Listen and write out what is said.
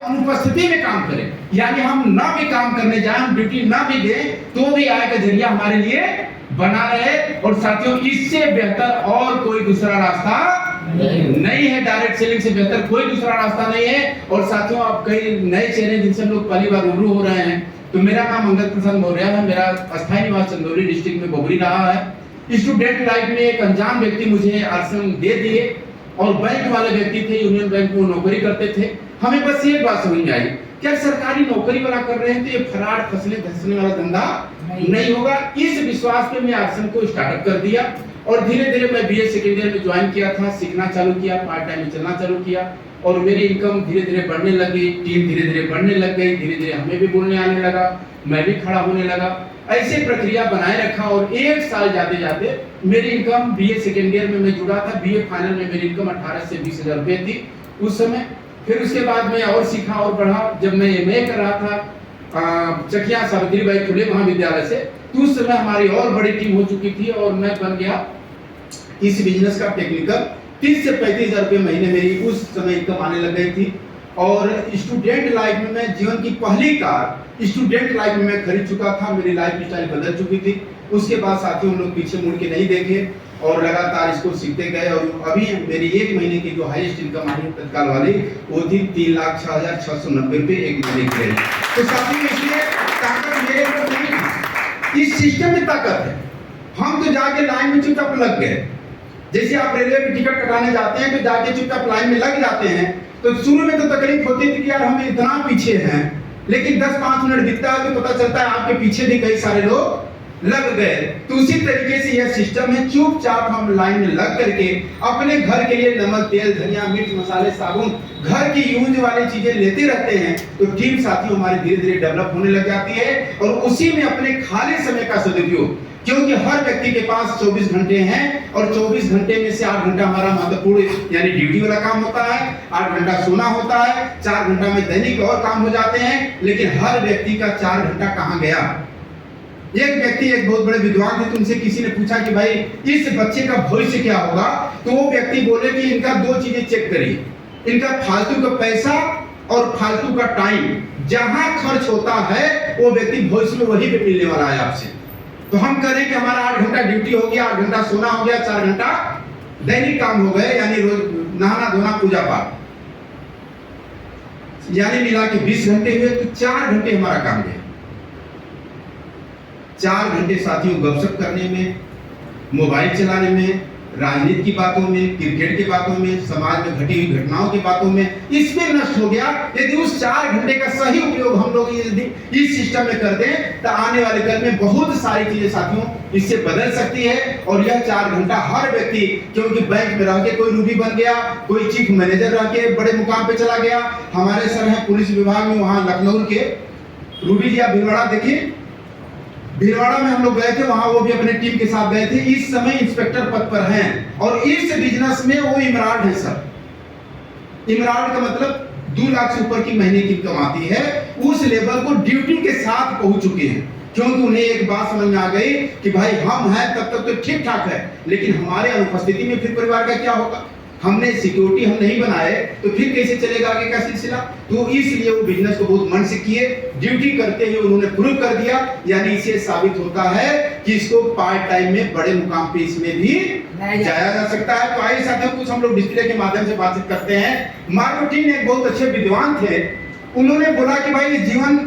अनुपस्थिति में काम करें, यानी हम ना भी काम करने जाए, हम ड्यूटी ना भी दें तो भी आय का जरिया हमारे लिए बना रहे। और साथियों, इससे बेहतर और कोई दूसरा रास्ता नहीं है। डायरेक्ट सेलिंग से बेहतर कोई दूसरा रास्ता नहीं है। और साथियों, आप कई नए चेहरे जिनसे हम लोग पहली बार रूबरू हो रहे हैं, तो मेरा नाम मंगल प्रसाद मौर्य है। मेरा अस्थायी निवास चंदौली डिस्ट्रिक्ट में बोगरी रहा है। स्टूडेंट लाइफ में एक अनजान व्यक्ति मुझे आश्रम दे दिए और बैंक वाले व्यक्ति थे, यूनियन बैंक में नौकरी करते थे। हमें बस एक बात समझ में आई, क्या सरकारी नौकरी वाला कर रहे हैं तो ये फराड फसले धसने वाला धंधा नहीं होगा। इस विश्वास पे मैं आश्रम को स्टार्टअप कर दिया और धीरे धीरे मैं बीए सेकेंड ईयर में ज्वाइन किया था, सीखना चालू किया, पार्ट टाइम में चलना चालू किया और मेरी इनकम धीरे धीरे बढ़ने लगी, टीम धीरे धीरे बढ़ने लग गई, धीरे धीरे हमें भी बोलने आने लगा, मैं भी खड़ा होने लगा। ऐसे प्रक्रिया बनाए रखा और एक साल जाते जाते मेरी इनकम बीए सेकेंड ईयर में मैं जुड़ा था, बीए फाइनल में मेरी इनकम 18 से 20 हजार रुपए थी उस समय। फिर उसके बाद मैं और सीखा और बढ़ा। जब मैं एमए कर रहा था चकिया सावित्रीबाई फुले महाविद्यालय से, तो उस समय हमारी और बड़ी टीम हो चुकी थी और मैं बन गया इस बिजनेस का टेक्निकल। 30 से 35 हजार रुपये महीने मेरी उस समय इनकम आने लग गई थी। और स्टूडेंट लाइफ में मैं जीवन की पहली कार स्टूडेंट लाइफ में मैं खरीद चुका था। मेरी लाइफ स्टाइल बदल चुकी थी। उसके बाद साथियों, हम लोग पीछे मुड़ के नहीं देखे और लगातार इसको सीखते गए। और अभी मेरी एक महीने की जो हाईएस्ट इनकम आई तत्काल वाली, वो थी 3,06,690 रुपये एक महीने की। तो साथियों, इसलिए ताकत मेरे अंदर नहीं है, इस सिस्टम में ताकत है। हम तो जाके लाइन में चुपचाप लग गए। जैसे आप रेलवे की टिकट कटाने जाते हैं तो जाके चुपचाप लाइन में लग जाते हैं। तो शुरू में तो तकलीफ होती थी कि यार हम इतना पीछे हैं, लेकिन 10-5 मिनट बीतता है तो पता चलता है आपके पीछे भी कई सारे लोग लग गए। तो उसी तरीके से यह सिस्टम है, चुपचाप हम लाइन में लग करके अपने घर के लिए नमक, तेल, धनिया, मिर्च, मसाले, साबुन, घर की यूज वाली चीजें लेते रहते हैं, तो टीम साथियों हमारी धीरे धीरे डेवलप होने लग जाती है। और उसी में अपने खाली समय का सदुपयोग, क्योंकि हर व्यक्ति के पास 24 घंटे हैं और 24 घंटे में से 8 घंटा हमारा महत्वपूर्ण यानी ड्यूटी वाला काम होता है, 8 घंटा सोना होता है, 4 घंटा में दैनिक और काम हो जाते हैं। लेकिन हर व्यक्ति का 4 घंटा कहाँ गया? एक व्यक्ति, एक बहुत बड़े विद्वान थे, तुमसे किसी ने पूछा कि भाई इस बच्चे का भविष्य क्या होगा, तो वो व्यक्ति बोले कि इनका 2 चीजें चेक करिए, इनका फालतू का पैसा और फालतू का टाइम। जहां खर्च होता है वो व्यक्ति भविष्य में वही पे मिलने वाला है आपसे। तो हम करें कि हमारा 8 घंटा ड्यूटी हो गया, 8 घंटा सोना हो गया, 4 घंटा दैनिक काम हो गए, यानी रोज नहाना धोना पूजा पाठ, यानी मिला के 20 घंटे हुए। तो 4 घंटे हमारा काम गया। 4 घंटे साथियों गपशप करने में, मोबाइल चलाने में, राजनीति की बातों में, क्रिकेट की बातों में, समाज में घटी हुई घटनाओं की बातों में, इसमें नष्ट हो गया। यदि उस 4 घंटे का सही उपयोग हम लोग यदि इस सिस्टम में कर दें तो आने वाले कल में बहुत सारी चीजें साथियों इससे बदल सकती है। और यह 4 घंटा हर व्यक्ति, क्योंकि बैंक में रह के कोई रूबी बन गया, कोई चीफ मैनेजर रह के बड़े मुकाम पे चला गया। हमारे सर हैं पुलिस विभाग में, वहां लखनऊ के रूबी जी, आप भीलवाड़ा देखिए, भीलवाड़ा में हम लोग गए थे, वहां वो भी अपने टीम के साथ गए थे। इस समय इंस्पेक्टर पद पर हैं और इस बिजनेस में वो इमराल्ड है सर। इमराल्ड का मतलब 2 लाख से ऊपर की महीने की इनकम आती है। उस लेवल को ड्यूटी के साथ पहुंच चुके हैं, क्योंकि उन्हें एक बात समझ में आ गई कि भाई हम हैं तब तक तो ठीक ठाक है, लेकिन हमारे अनुपस्थिति में फिर परिवार का क्या होगा? हमने सिक्योरिटी हम नहीं बनाए तो फिर कैसे चलेगा आगे का सिलसिला? तो इसलिए वो बिजनेस को बहुत मन से किए, ड्यूटी करते हुए उन्होंने प्रूव कर दिया। यानी इसे साबित होता है कि इसको पार्ट टाइम में बड़े मुकाम पे इसमें भी जाया जा सकता है। तो आइए साथियों, कुछ हम लोग डिस्प्ले के माध्यम से बातचीत करते हैं। मार्को टीन एक बहुत अच्छे विद्वान थे, उन्होंने बोला कि भाई जीवन